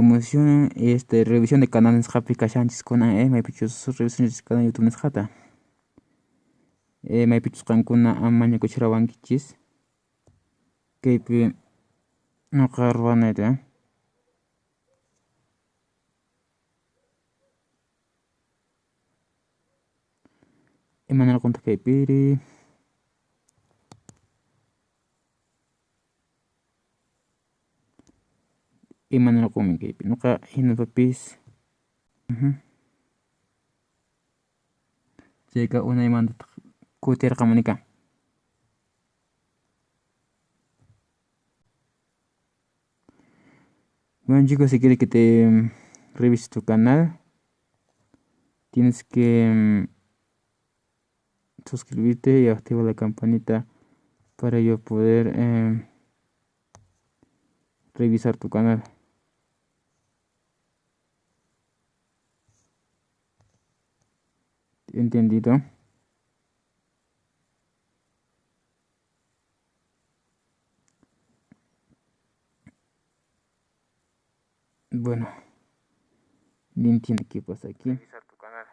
promoción revisión de canales happy kashanchis kuna maypichus revisión de canal YouTube nisqata maypichus qankuna amaña kuchirawankichis kaypi nuqa ruwanayta imanarqunta kaypiri imanarqunmi kaypi nuqa hinapapis chayka unaymanta kutirqamunika. Bueno chicos, si quieres que te revises tu canal, tienes que suscribirte y activar la campanita para yo poder revisar tu canal. ¿Entendido? Bueno, no entiendo qué pasa aquí. Revisar tu canal.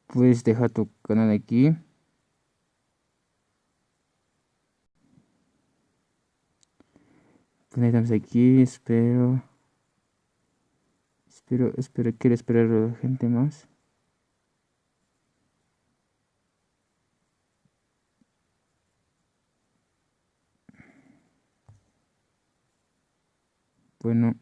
Puedes dejar tu canal aquí. Pues estamos aquí, quiero esperar a la gente más. Bueno.